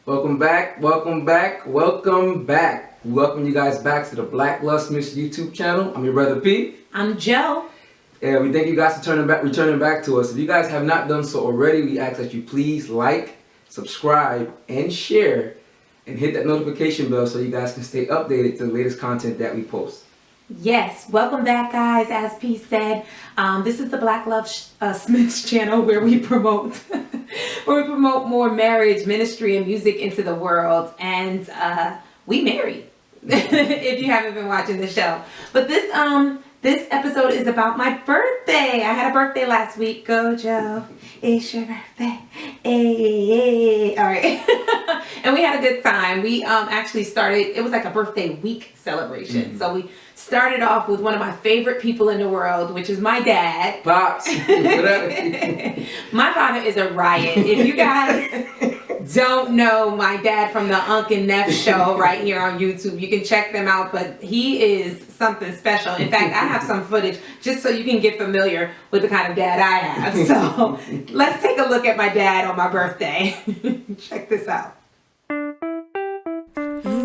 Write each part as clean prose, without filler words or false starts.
Welcome back, welcome back, welcome back. We welcome you guys back to the Blacklovesmiths YouTube channel. I'm your brother P. I'm Joe. And we thank you guys for returning back to us. If you guys have not done so already, we ask that you please like, subscribe, and share, and hit that notification bell so you guys can stay updated to the latest content that we post. Yes, welcome back, guys. As P said, this is the Blacklovesmiths channel where we promote more marriage, ministry, and music into the world. And we married. If you haven't been watching the show, but this episode is about my birthday. I had a birthday last week. Go, Joe. It's your birthday. Hey. All right. And we had a good time. We actually started, it was like a birthday week celebration. Mm-hmm. So we started off with one of my favorite people in the world, which is my dad. Pops. My father is a riot. If you guys don't know my dad from the Unc and Neff show right here on YouTube, you can check them out, but he is something special. In fact, I have some footage just so you can get familiar with the kind of dad I have. So let's take a look at my dad on my birthday. Check this out.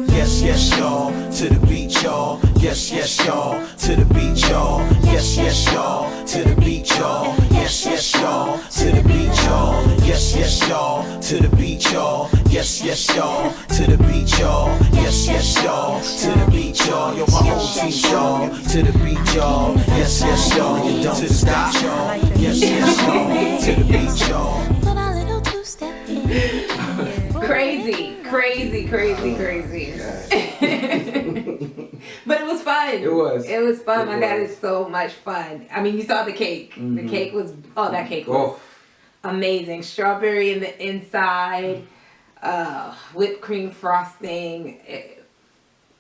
Yes, yes, y'all, to the beach, y'all. Yes, yes, y'all, to the beach, y'all. Yes, yes, y'all, to the beach, y'all. Yes, yes, y'all, to the beach, y'all. Yes, yes, y'all, to the beach, y'all. Yes, yes, y'all, to the beach, y'all. Yes, yes, y'all, to the beach, y'all. Yo, my whole team, y'all, to the beach, y'all. Yes, yes, y'all, you don't stop, y'all. Yes, yes, y'all, to the beach, y'all. Crazy. But it was fun. It was fun. My dad is so much fun. I mean, you saw the cake. Mm-hmm. The cake was, that cake was amazing. Strawberry in the inside, whipped cream frosting.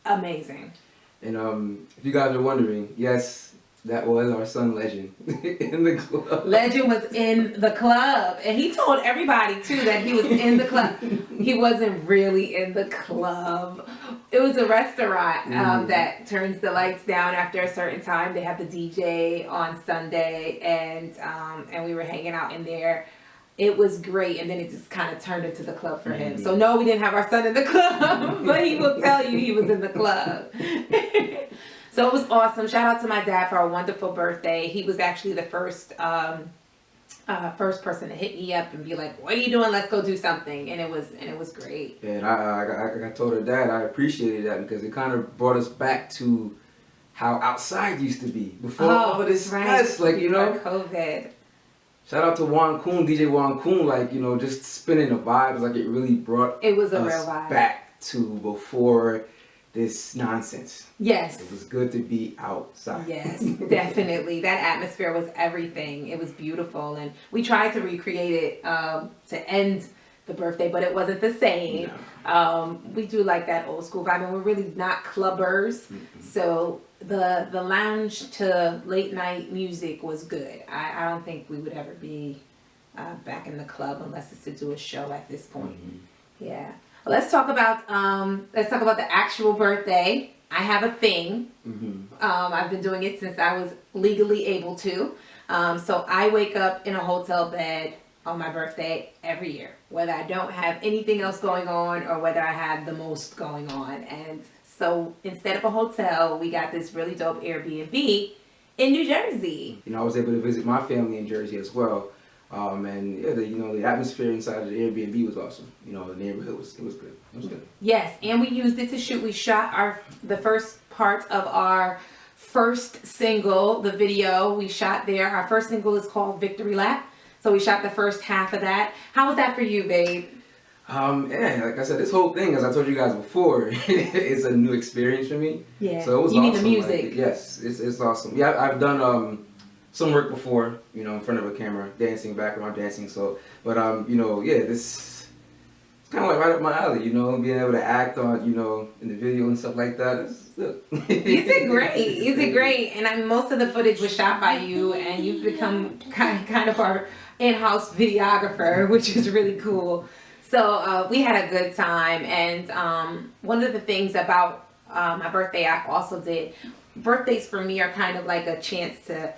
Amazing. And if you guys are wondering, yes, that was our son Legend in the club. Legend was in the club. And he told everybody, too, that he was in the club. He wasn't really in the club. It was a restaurant that turns the lights down after a certain time. They have the DJ on Sunday, and we were hanging out in there. It was great, and then it just kind of turned into the club for him. So no, we didn't have our son in the club, but he will tell you he was in the club. So it was awesome. Shout out to my dad for a wonderful birthday. He was actually the first person to hit me up and be like, "What are you doing? Let's go do something." And it was great. Yeah, and I told her dad I appreciated that because it kind of brought us back to how outside used to be before all of this mess, like before COVID. Shout out to Juan Kuhn, DJ Juan Kuhn, like just spinning the vibes, like it really brought it was a real vibe back to before this nonsense. Yes. It was good to be outside. Yes, definitely. That atmosphere was everything. It was beautiful. And we tried to recreate it to end the birthday, but it wasn't the same. No. We do like that old school vibe, and we're really not clubbers. Mm-hmm. So the lounge to late night music was good. I don't think we would ever be back in the club unless it's to do a show at this point. Mm-hmm. Yeah. Well, let's talk about the actual birthday. I have a thing. Mm-hmm. I've been doing it since I was legally able to. So I wake up in a hotel bed on my birthday every year, whether I don't have anything else going on or whether I have the most going on. And so instead of a hotel, we got this really dope Airbnb in New Jersey. I was able to visit my family in Jersey as well. And yeah, the atmosphere inside of the Airbnb was awesome. The neighborhood was good. It was good. Yes, and we used it to shoot. We shot the first part of our first single, the video we shot there. Our first single is called Victory Lap. So we shot the first half of that. How was that for you, babe? Yeah, like I said, this whole thing, as I told you guys before, it's a new experience for me. Yeah. So it was awesome. You need the music. Like, yes, it's awesome. Yeah, I've done some work before, in front of a camera, dancing, background dancing. So, but this it's kind of like right up my alley. Being able to act on, in the video and stuff like that. You did great. You did great. And most of the footage was shot by you, and you've become kind of our in-house videographer, which is really cool. So we had a good time, and one of the things about my birthday I also did. Birthdays for me are kind of like a chance to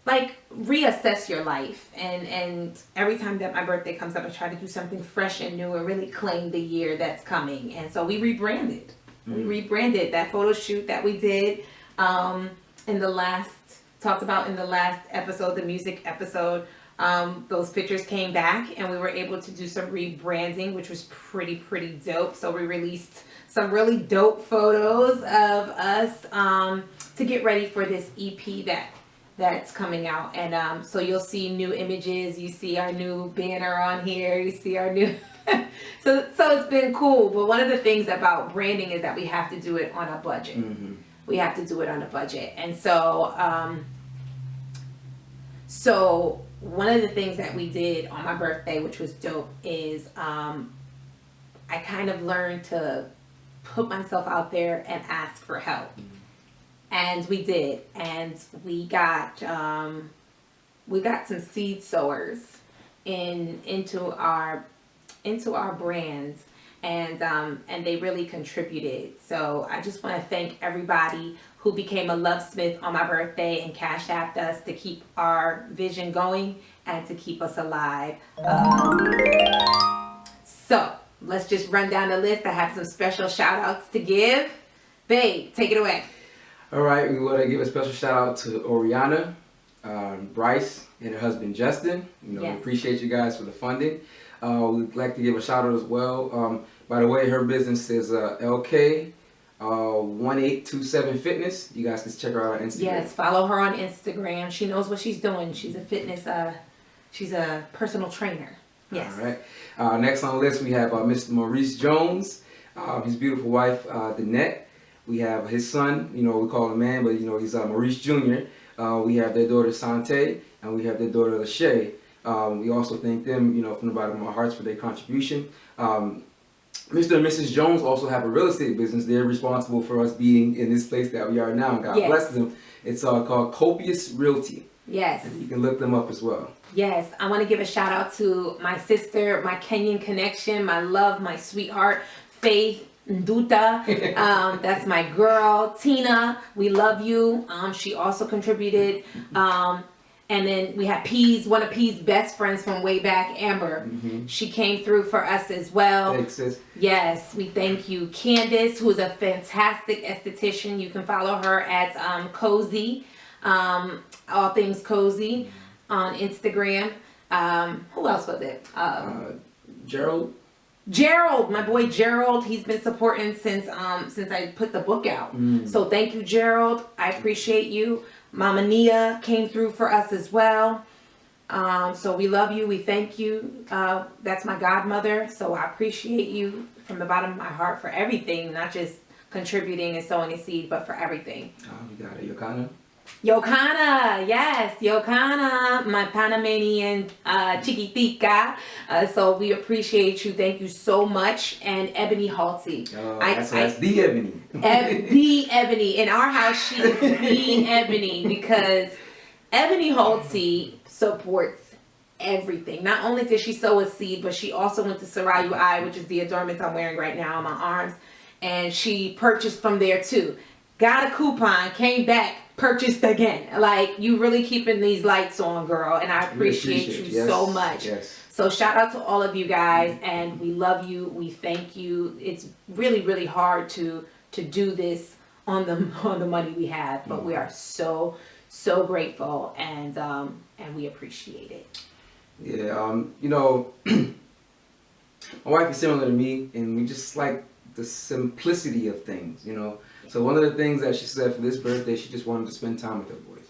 like reassess your life, and every time that my birthday comes up, I try to do something fresh and new and really claim the year that's coming. And so we rebranded. We rebranded that photo shoot that we did in the last episode, the music episode. Those pictures came back and we were able to do some rebranding, which was pretty dope. So we released some really dope photos of us to get ready for this EP that's coming out. And so you'll see new images, you see our new banner on here, you see our new so it's been cool. But one of the things about branding is that we have to do it on a budget. We have to do it on a budget. And so so one of the things that we did on my birthday, which was dope, is I kind of learned to put myself out there and ask for help. And we did. And we got some seed sowers into our brands, and they really contributed. So I just want to thank everybody who became a Lovesmith on my birthday and cashapped us to keep our vision going and to keep us alive. So let's just run down the list. I have some special shout outs to give. Babe, take it away. All right, we want to give a special shout out to Oriana, Bryce, and her husband Justin. We appreciate you guys for the funding. We'd like to give a shout out as well. By the way, her business is LK 1827 Fitness. You guys can check her out on Instagram. Yes, follow her on Instagram. She knows what she's doing. She's a fitness. She's a personal trainer. Yes. All right. Next on the list we have Mr. Maurice Jones, his beautiful wife Danette. We have his son. We call him man, but he's Maurice Jr. We have their daughter Sante, and we have their daughter Lachey. We also thank them, from the bottom of our hearts for their contribution. Mr. and Mrs. Jones also have a real estate business. They're responsible for us being in this place that we are now. God bless them. It's called Copious Realty. Yes. And you can look them up as well. Yes. I want to give a shout out to my sister, my Kenyan connection, my love, my sweetheart, Faith Nduta. That's my girl, Tina. We love you. She also contributed. And then we have P's, one of P's best friends from way back, Amber. She came through for us as well. Thanks, sis. Yes, we thank you. Candace, who is a fantastic esthetician. You can follow her at Cozy, all things Cozy on Instagram. Who else was it? Gerald, my boy Gerald, he's been supporting since I put the book out. So thank you, Gerald. I appreciate you. Mama Nia came through for us as well. So we love you. We thank you. That's my godmother. So I appreciate you from the bottom of my heart for everything, not just contributing and sowing a seed, but for everything. You got it, Yokana. Yokana, yes, Yokana, my Panamanian chiquitica. So we appreciate you. Thank you so much. And Ebony Halty. That's the Ebony. The Ebony. In our house, she is the Ebony because Ebony Halty supports everything. Not only did she sow a seed, but she also went to Sarayu Eye, which is the adornments I'm wearing right now on my arms. And she purchased from there too. Got a coupon, came back, purchased again. Like, you really keeping these lights on, girl, and I appreciate you so much. Yes. So shout out to all of you guys, and we love you. We thank you. It's really hard to do this on the money we have, but we are so grateful, and we appreciate it. Yeah, my wife is similar to me, and we just like the simplicity of things, So one of the things that she said for this birthday, she just wanted to spend time with her boys.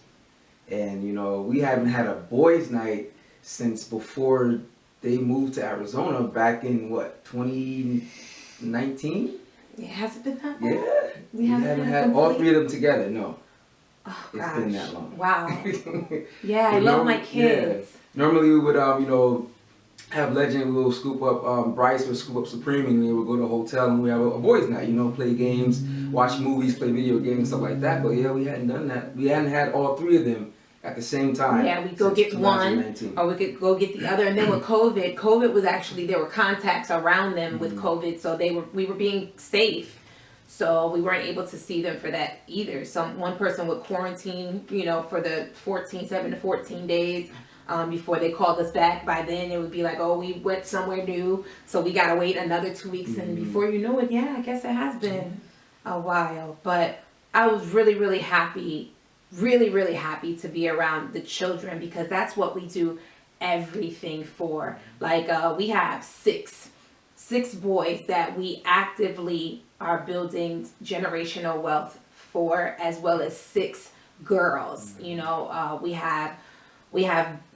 And, we haven't had a boys' night since before they moved to Arizona back in, 2019? It hasn't been that long? Yeah. We haven't had all three of them together, no. Oh, it's been that long. Wow. Yeah, I love my kids. Yeah. Normally we would, have Legend, we'll scoop up, Bryce would scoop up Supreme, and we would go to a hotel and we have a boys' night, play games, watch movies, play video games, stuff like that. But yeah, we hadn't done that. We hadn't had all three of them at the same time. Yeah, we'd go get one, or we could go get the other. And then with COVID was actually, there were contacts around them with COVID, so we were being safe. So we weren't able to see them for that either. One person would quarantine, for the 7 to 14 days before they called us back. By then it would be like, oh, we went somewhere new, so we gotta wait another 2 weeks. And before you know it, yeah, I guess it has been a while. But I was really, really happy to be around the children, because that's what we do everything for. Like we have six boys that we actively are building generational wealth for, as well as 6 girls. We have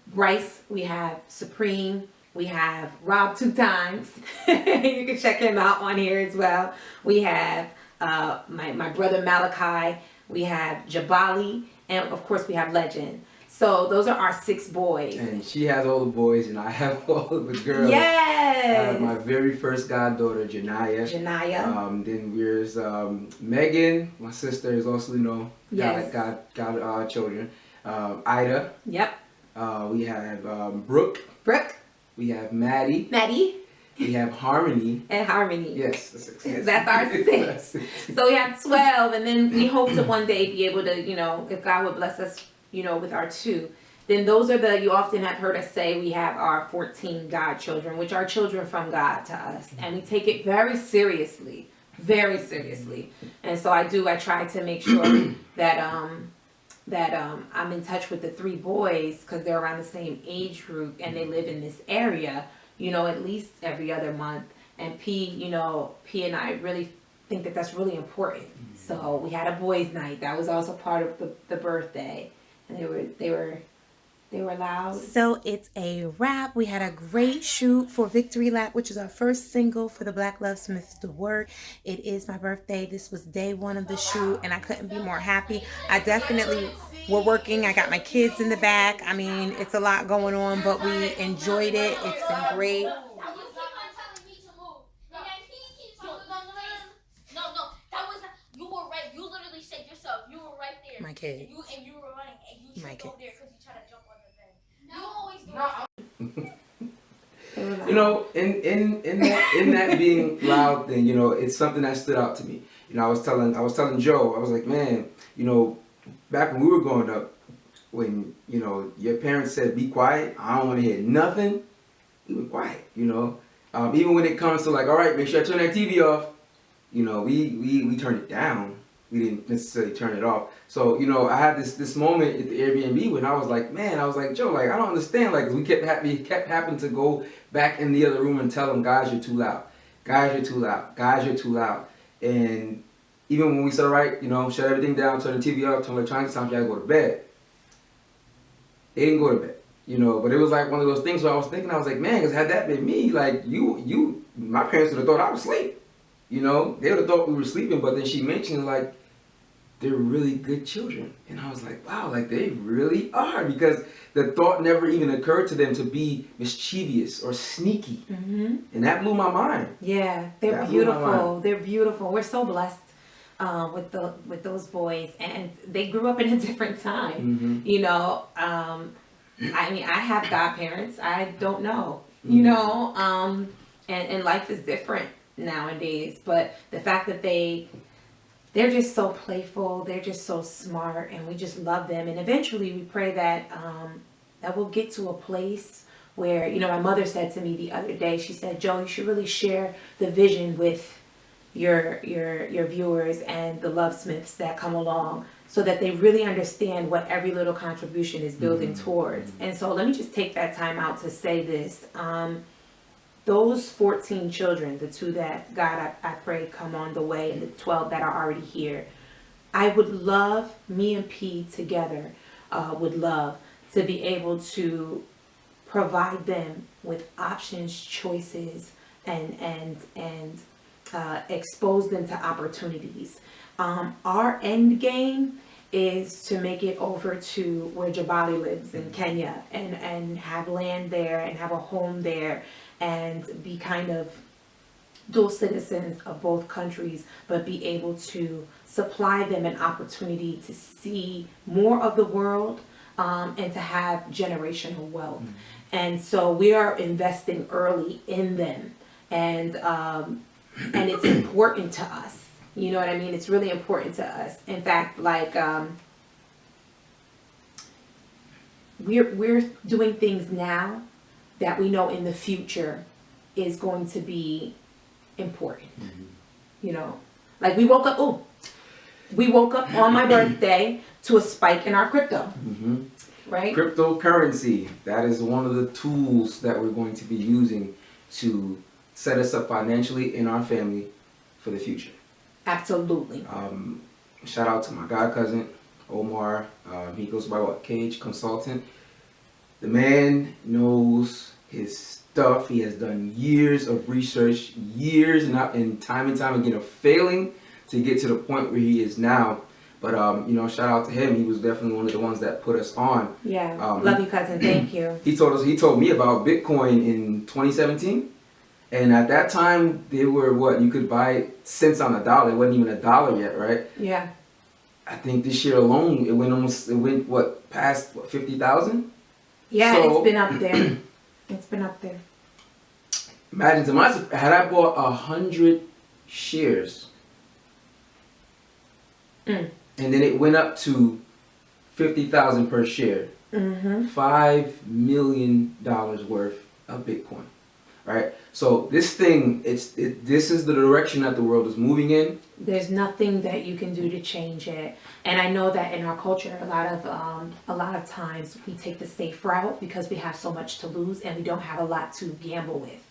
Bryce, we have Supreme, we have Rob 2 times. You can check him out on here as well. We have my brother Malachi, we have Jabali, and of course we have Legend. So those are our 6 boys. And she has all the boys, and I have all of the girls. Yes. I have my very first goddaughter, Janaya. Then there's Megan. My sister is also, got children. Ida. Yep. We have Brooke. We have Maddie. We have Harmony. And Harmony. Yes, the 6. Yes. That's our 6. So we have 12, and then we hope to one day be able to, if God would bless us, with our 2. Then those are you often have heard us say we have our 14 godchildren, which are children from God to us. And we take it very seriously. And so I try to make sure that I'm in touch with the 3 boys, because they're around the same age group and they live in this area, at least every other month. And P and I really think that that's really important. So we had a boys' night. That was also part of the birthday. And they were loud. So it's a wrap. We had a great shoot for Victory Lap, which is our first single for the Blacklovesmiths to work. It is my birthday. This was day 1 of the shoot, and I couldn't be more happy. I definitely were working. I got my kids in the back. I mean, it's a lot going on, but we enjoyed it. It's been great. My kid. And you were running, and you My tripped kid. over there because you tried to jump on the thing. You always do In that being loud thing, it's something that stood out to me. I was telling Joe, I was like, man, back when we were growing up, when your parents said be quiet, I don't want to hear nothing, we were quiet. Even when it comes to like, all right, make sure I turn that TV off. We turned it down. We didn't necessarily turn it off. So, I had this moment at the Airbnb when I was like, Joe, like, I don't understand. Like, we kept having to go back in the other room and tell them, guys, you're too loud. Guys, you're too loud. Guys, you're too loud. And even when we said, all right, shut everything down, turn the TV off, turn the electronics off, you gotta go to bed. They didn't go to bed, but it was like one of those things where I was thinking, I was like, man, because had that been me, like, my parents would have thought I was asleep. They would have thought we were sleeping, but then she mentioned, like, they're really good children. And I was like, wow, like they really are, because the thought never even occurred to them to be mischievous or sneaky. Mm-hmm. And that blew my mind. Yeah, they're beautiful. They're beautiful. We're so blessed with those boys, and they grew up in a different time. Mm-hmm. I mean, I have godparents. I don't know, and life is different nowadays. But the fact that they're just so playful, they're just so smart, and we just love them. And eventually we pray that that we'll get to a place where, my mother said to me the other day, she said, Joe, you should really share the vision with your viewers and the Lovesmiths that come along, so that they really understand what every little contribution is building towards. And so let me just take that time out to say this. Those 14 children, the 2 that God, I pray, come on the way, and the 12 that are already here, I would love, me and P together, would love to be able to provide them with options, choices, and expose them to opportunities. Our end game is to make it over to where Jabali lives in Kenya, and have land there and have a home there, and be kind of dual citizens of both countries, but be able to supply them an opportunity to see more of the world, and to have generational wealth. And so we are investing early in them, and it's important to us You know what I mean? It's really important to us. In fact, like we're doing things now that we know in the future is going to be important. You know, like we woke up on my birthday to a spike in our crypto. Right? Cryptocurrency, that is one of the tools that we're going to be using to set us up financially in our family for the future. Absolutely. Shout out to my god cousin, Omar. He goes by KH Consultant. The man knows his stuff. He has done years of research, years and time again of failing to get to the point where he is now. But shout out to him. He was definitely one of the ones that put us on. Yeah. Love you, cousin. Thank you. He told me about Bitcoin in 2017. And at that time, they were you could buy cents on a dollar. It wasn't even $1 yet, right? Yeah. I think this year alone, it went past 50,000? Yeah, So, it's been up there. It's been up there. Imagine, had I bought 100 shares, and then it went up to 50,000 per share, $5 million worth of Bitcoin, right? So this thing, this is the direction that the world is moving in. There's nothing that you can do to change it. And I know that in our culture, a lot of times we take the safe route because we have so much to lose and we don't have a lot to gamble with.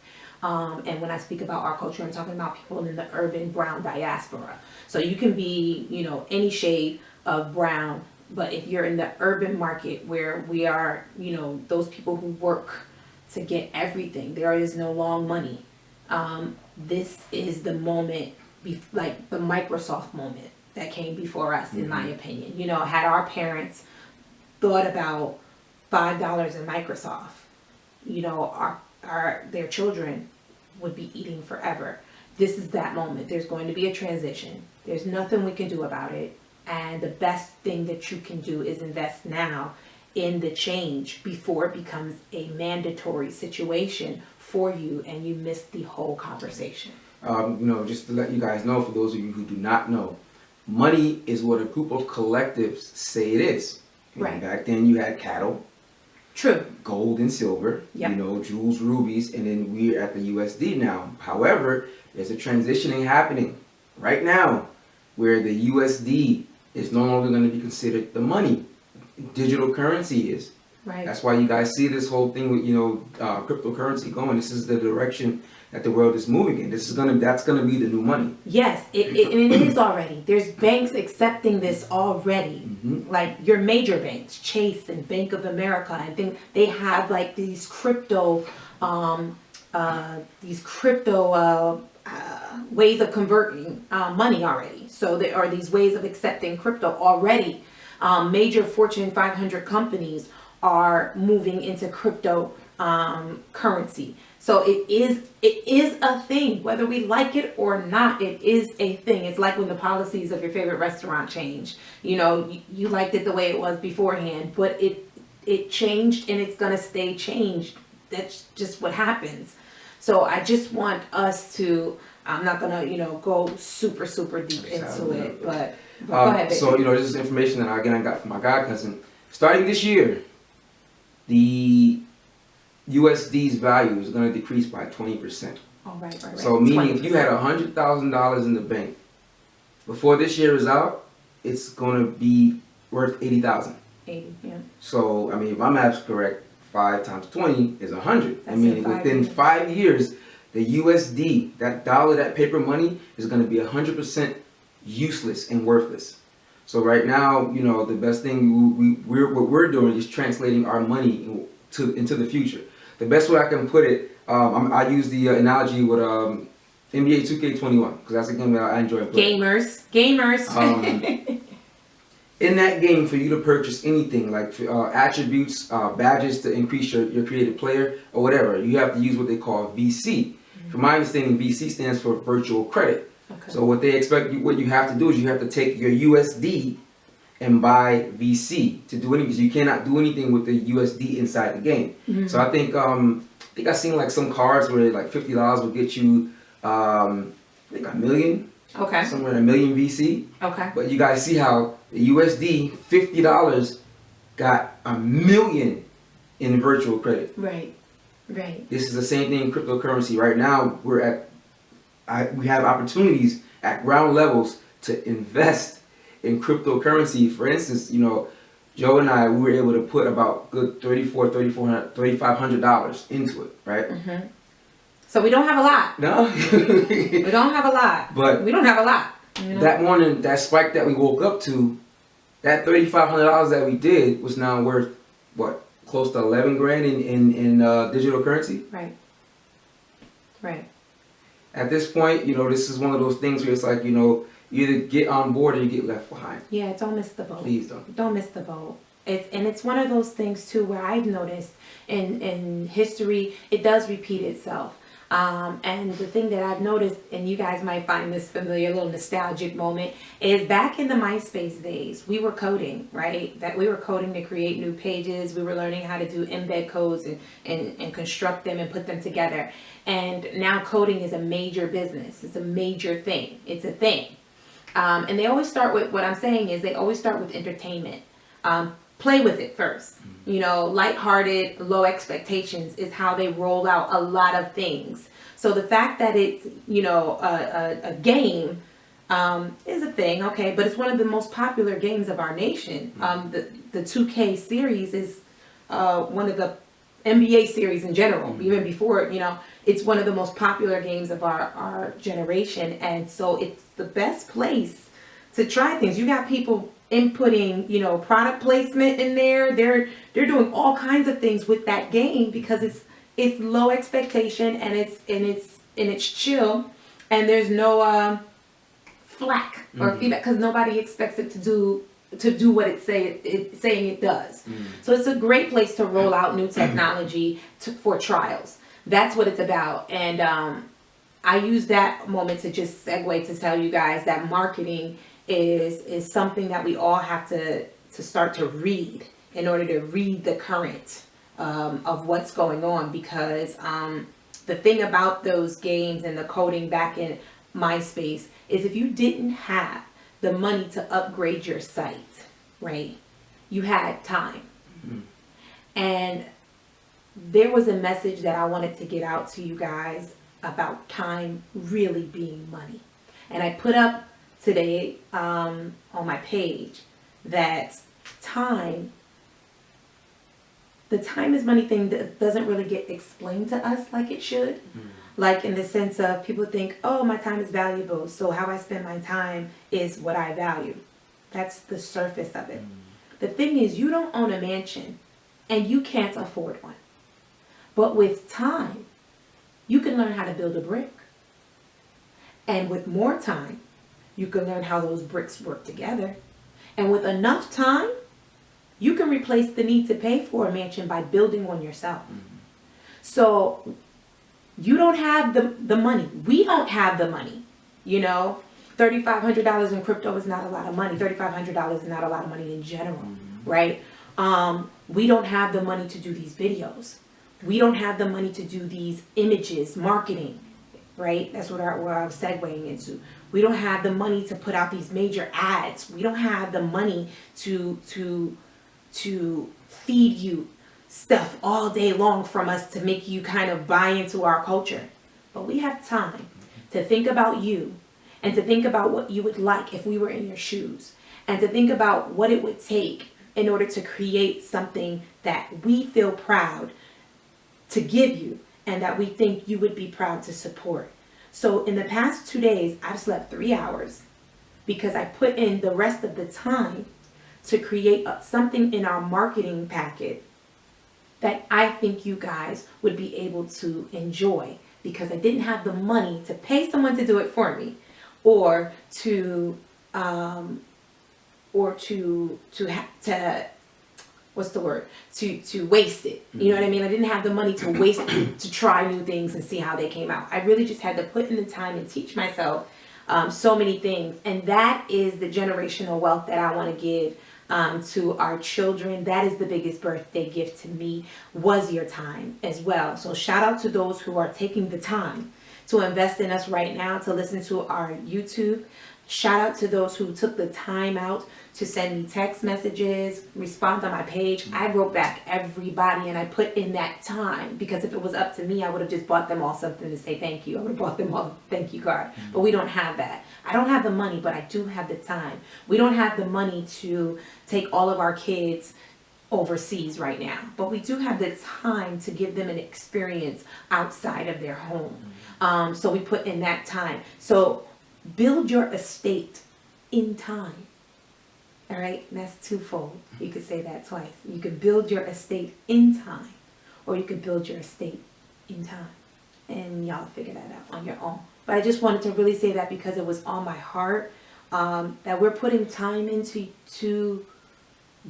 And when I speak about our culture, I'm talking about people in the urban brown diaspora. So you can be, any shade of brown, but if you're in the urban market where we are, those people who work to get everything, there is no long money. This is the moment, like the Microsoft moment that came before us, in my opinion. Had our parents thought about $5 in Microsoft, their children would be eating forever. This is that moment. There's going to be a transition. There's nothing we can do about it. And the best thing that you can do is invest now in the change before it becomes a mandatory situation for you and you miss the whole conversation. Just to let you guys know, for those of you who do not know, money is what a group of collectives say it is. Right. Back then you had cattle. True. Gold and silver, Yep. Jewels, rubies, and then we're at the USD now. However, there's a transitioning happening right now where the USD is no longer going to be considered the money. Digital currency is. Right. That's why you guys see this whole thing with cryptocurrency going. This is the direction that the world is moving in. That's gonna be the new money. Yes, it is already. There's banks accepting this already. Like your major banks, Chase and Bank of America, and things. They have like these crypto ways of converting money already. So there are these ways of accepting crypto already. Major Fortune 500 companies are moving into crypto currency. So it is a thing, whether we like it or not. It is a thing. It's like when the policies of your favorite restaurant change. You liked it the way it was beforehand, but it changed and it's gonna stay changed. That's just what happens. So I just want us to. I'm not gonna go super deep into it, but go ahead, baby. So this is information that I got from my god cousin. Starting this year, the USD's value is going to decrease by 20%. Oh, right. So meaning 20%. if you had $100,000 in the bank, before this year is out, it's going to be worth 80,000. 80, yeah. So if my math's correct, 5 times 20 is 100. That's in 5 within years. 5 years, the USD, that dollar, that paper money, is going to be 100% useless and worthless. So right now, the best thing what we're doing is translating our money into the future. The best way I can put it, I use the analogy with NBA 2K21 because that's a game that I enjoy playing. Gamers. In that game, for you to purchase anything like attributes, badges to increase your creative player or whatever, you have to use what they call VC. From my understanding, VC stands for virtual credit. Okay. So what they expect, what you have to do is you have to take your USD and buy VC to do anything, because you cannot do anything with the USD inside the game. So I think I seen like some cards where like $50 will get you I think $1 million Okay. somewhere in a million VC. Okay. But you guys see how the USD $50 got a million in virtual credit. Right. Right. This is the same thing in cryptocurrency. Right now, we have opportunities at ground levels to invest in cryptocurrency. For instance, Joe and I, we were able to put about good $3,500 into it, right? Mm-hmm. So we don't have a lot. No? We don't have a lot. But we don't have a lot. that morning, that spike that we woke up to, that $3,500 that we did was now worth, what, close to 11 grand in digital currency? Right. Right. At this point, this is one of those things where it's like, you either get on board or you get left behind. Yeah, don't miss the boat. Please don't. Don't miss the boat. It's one of those things too where I've noticed in history it does repeat itself. And the thing that I've noticed, and you guys might find this familiar, a little nostalgic moment, is back in the MySpace days, we were coding, right? That we were coding to create new pages. We were learning how to do embed codes and construct them and put them together. And now coding is a major business. It's a major thing. It's a thing. And they always start with, what I'm saying is they always start with entertainment. Play with it first. Lighthearted, low expectations is how they roll out a lot of things. So the fact that it's, a game is a thing, okay, but it's one of the most popular games of our nation. The 2K series is one of the NBA series in general, even before, it's one of the most popular games of our generation. And so it's the best place to try things. You got people inputting, product placement in there. They're doing all kinds of things with that game because it's low expectation and it's chill, and there's no flack or feedback because nobody expects it to do what it's saying it does. So it's a great place to roll out new technology for trials. That's what it's about. And I use that moment to just segue to tell you guys that marketing is something that we all have to start to read in order to read the current of what's going on, because the thing about those games and the coding back in MySpace is if you didn't have the money to upgrade your site, right, you had time. And there was a message that I wanted to get out to you guys about time really being money. And I put up today on my page that the time is money thing that doesn't really get explained to us like it should. Like in the sense of people think, oh, my time is valuable, so how I spend my time is what I value. That's the surface of it. The thing is, you don't own a mansion and you can't afford one. But with time, you can learn how to build a brick. And with more time, you can learn how those bricks work together. And with enough time, you can replace the need to pay for a mansion by building one yourself. So you don't have the money. We don't have the money. $3,500 in crypto is not a lot of money. $3,500 is not a lot of money in general, right? We don't have the money to do these videos. We don't have the money to do these images, marketing, right? That's where I was segueing into. We don't have the money to put out these major ads. We don't have the money to feed you stuff all day long from us to make you kind of buy into our culture. But we have time to think about you and to think about what you would like if we were in your shoes, and to think about what it would take in order to create something that we feel proud to give you and that we think you would be proud to support. So in the past 2 days, I've slept 3 hours because I put in the rest of the time to create something in our marketing packet that I think you guys would be able to enjoy, because I didn't have the money to pay someone to do it for me, or to waste it. You know what I mean? I didn't have the money to waste it to try new things and see how they came out. I really just had to put in the time and teach myself so many things. And that is the generational wealth that I want to give to our children. That is the biggest birthday gift to me, was your time as well. So shout out to those who are taking the time to invest in us right now, to listen to our YouTube. Shout out to those who took the time out to send me text messages, respond on my page. I wrote back everybody and I put in that time, because if it was up to me, I would have just bought them all something to say thank you. I would have bought them all a thank you card. But we don't have that. I don't have the money, but I do have the time. We don't have the money to take all of our kids overseas right now, but we do have the time to give them an experience outside of their home. So we put in that time. So build your estate in time. All right, and that's twofold. You could say that twice. You could build your estate in time, or you could build your estate in time. And y'all figure that out on your own. But I just wanted to really say that because it was on my heart, that we're putting time into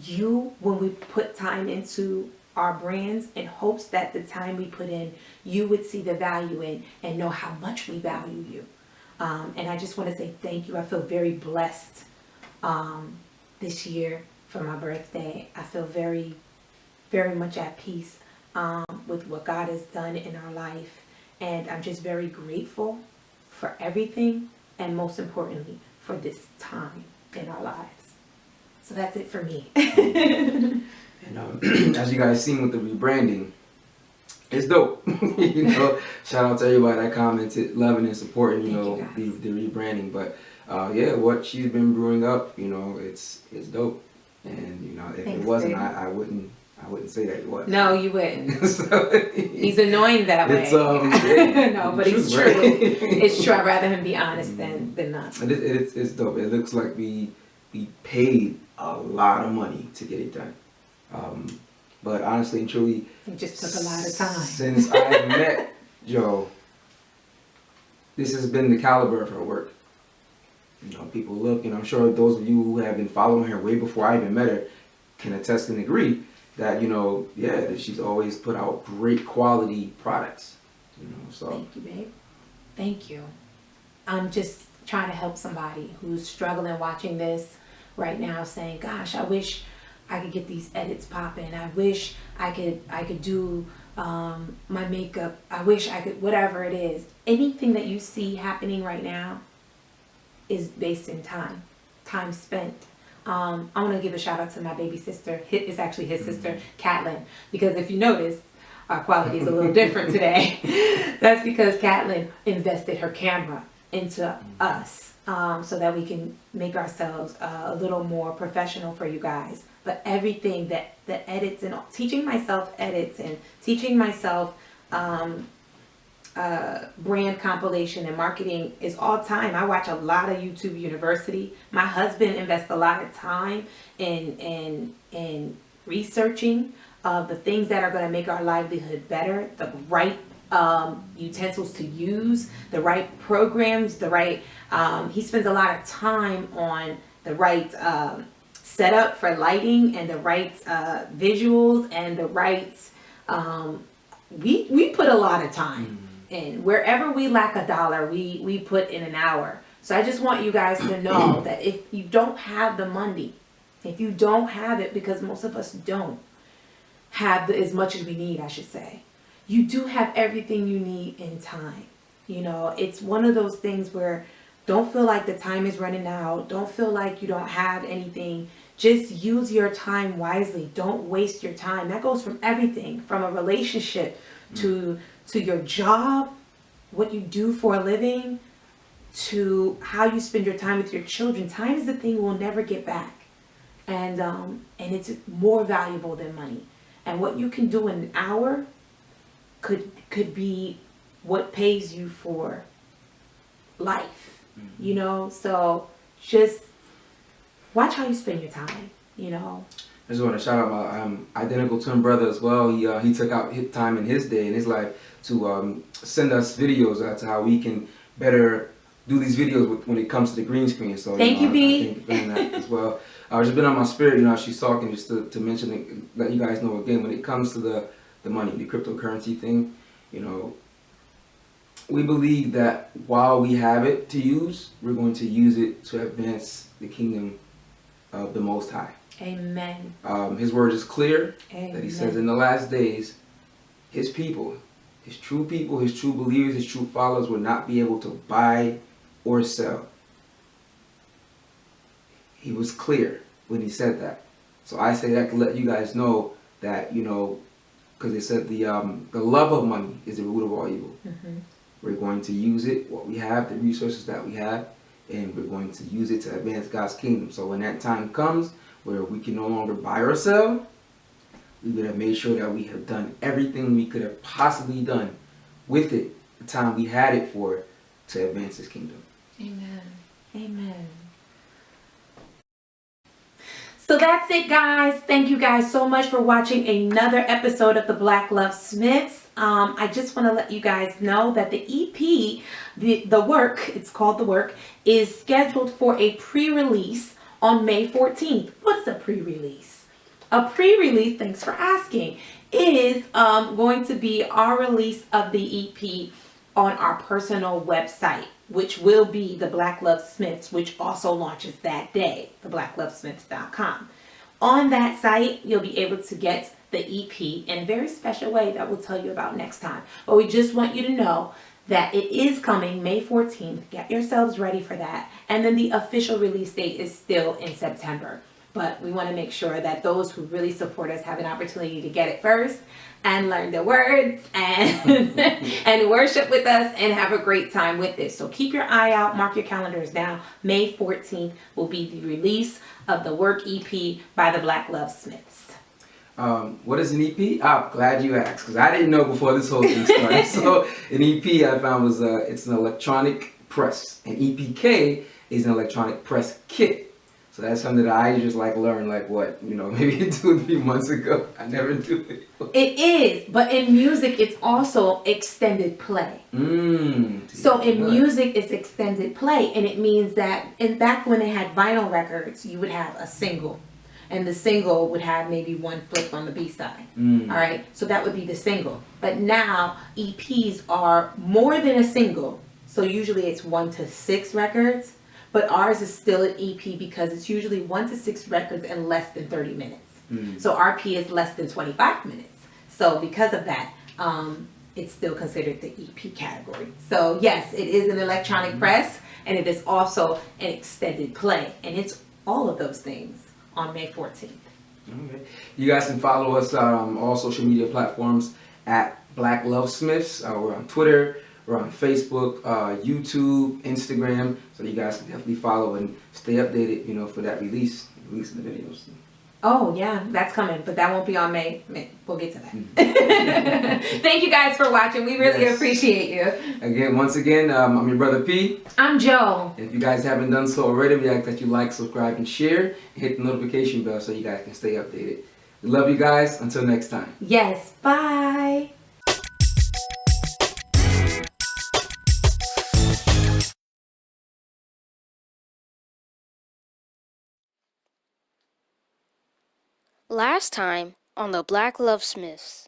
you when we put time into our brands, in hopes that the time we put in, you would see the value in and know how much we value you. And I just want to say thank you. I feel very blessed this year for my birthday. I feel very, very much at peace with what God has done in our life. And I'm just very grateful for everything, and most importantly, for this time in our lives. So that's it for me. And as you guys seen with the rebranding, it's dope. You know, shout out to everybody that commented, loving and supporting, the rebranding. But yeah, what she's been brewing up, it's dope. And if Thanks, it wasn't, baby. I wouldn't say that it was. No, you wouldn't. So, He's annoying that way. it's No, but it's true. right? It's true. I'd rather him be honest than not. But it's dope. It looks like we paid a lot of money to get it done. But honestly and truly, It just took a lot of time. Since I met Joe, this has been the caliber of her work. People look, and I'm sure those of you who have been following her way before I even met her can attest and agree that, that she's always put out great quality products. So Thank you, babe. Thank you. I'm just trying to help somebody who's struggling watching this right now, saying, gosh, I wish I could get these edits popping. I wish I could do my makeup. I wish I could, whatever it is. Anything that you see happening right now is based in time spent. I want to give a shout out to my baby sister. It's actually his sister, Catlin, because if you notice, our quality is a little different today. That's because Catlin invested her camera into us, so that we can make ourselves a little more professional for you guys. But everything that the edits and teaching myself edits and teaching myself brand compilation and marketing is all time. I watch a lot of YouTube University. My husband invests a lot of time in researching the things that are going to make our livelihood better, the right utensils to use, the right programs, the right he spends a lot of time on the right setup for lighting and the right visuals and the right we put a lot of time in. Wherever we lack a dollar, we put in an hour. So I just want you guys to know that if you don't have the money, if you don't have it, because most of us don't have as much as we need, I should say, you do have everything you need in time. It's one of those things where don't feel like the time is running out. Don't feel like you don't have anything. Just use your time wisely. Don't waste your time. That goes from everything, from a relationship to your job, what you do for a living, to how you spend your time with your children. Time is the thing we'll never get back. And it's more valuable than money. And what you can do in an hour could be what pays you for life. So just watch how you spend your time. I just want to shout out my identical twin brother as well. He took out time in his day in his life to send us videos as to how we can better do these videos when it comes to the green screen. So thank you, B. I think doing that as well. I've just been on my spirit. She's talking just to mention it, let you guys know again, when it comes to the money, the cryptocurrency thing, we believe that while we have it to use, we're going to use it to advance the kingdom of the Most High. Amen. His word is clear. Amen. That he says in the last days, his people His true people, his true believers, his true followers will not be able to buy or sell. He was clear when he said that. So I say that to let you guys know that, you know, because they said the love of money is the root of all evil. Mm-hmm. We're going to use it, what we have, the resources that we have, and we're going to use it to advance God's kingdom. So when that time comes where we can no longer buy or sell, we would have made sure that we have done everything we could have possibly done with it, the time we had it for, to advance His kingdom. Amen. Amen. So that's it, guys. Thank you guys so much for watching another episode of the Blacklovesmiths. I just want to let you guys know that the EP, the work, it's called The Work, is scheduled for a pre-release on May 14th. What's a pre-release? A pre-release, thanks for asking, is going to be our release of the EP on our personal website, which will be the Blacklovesmiths, which also launches that day, the blacklovesmiths.com. On that site, you'll be able to get the EP in a very special way that we'll tell you about next time. But we just want you to know that it is coming May 14th. Get yourselves ready for that. And then the official release date is still in September. But we want to make sure that those who really support us have an opportunity to get it first and learn the words and and worship with us and have a great time with this. So keep your eye out, mark your calendars down. May 14th will be the release of the Work EP by the Blacklovesmiths. What is an EP? I'm glad you asked, because I didn't know before this whole thing started. So an EP I found was it's an electronic press. An EPK is an electronic press kit. So that's something that I just learned maybe 2 or 3 months ago. I never do it. It is, but in music it's also extended play. So in music it's extended play, and it means that back when they had vinyl records, you would have a single. And the single would have maybe one flip on the B-side. All right, so that would be the single. But now EPs are more than a single. So usually it's 1 to 6 records. But ours is still an EP because it's usually 1 to 6 records in less than 30 minutes. So RP is less than 25 minutes. So because of that, it's still considered the EP category. So yes, it is an electronic press, and it is also an extended play. And it's all of those things on May 14th. Okay. You guys can follow us on all social media platforms at Blacklovesmiths. We're on Twitter. We're on Facebook, YouTube, Instagram, so you guys can definitely follow and stay updated, for that release of the videos. Oh yeah, that's coming, but that won't be on May. We'll get to that. Thank you guys for watching. We really appreciate you. Once again, I'm your brother P. I'm Joe. If you guys haven't done so already, we ask that you like, subscribe, and share, and hit the notification bell so you guys can stay updated. We love you guys. Until next time. Yes, bye. Last time on the Blacklovesmiths.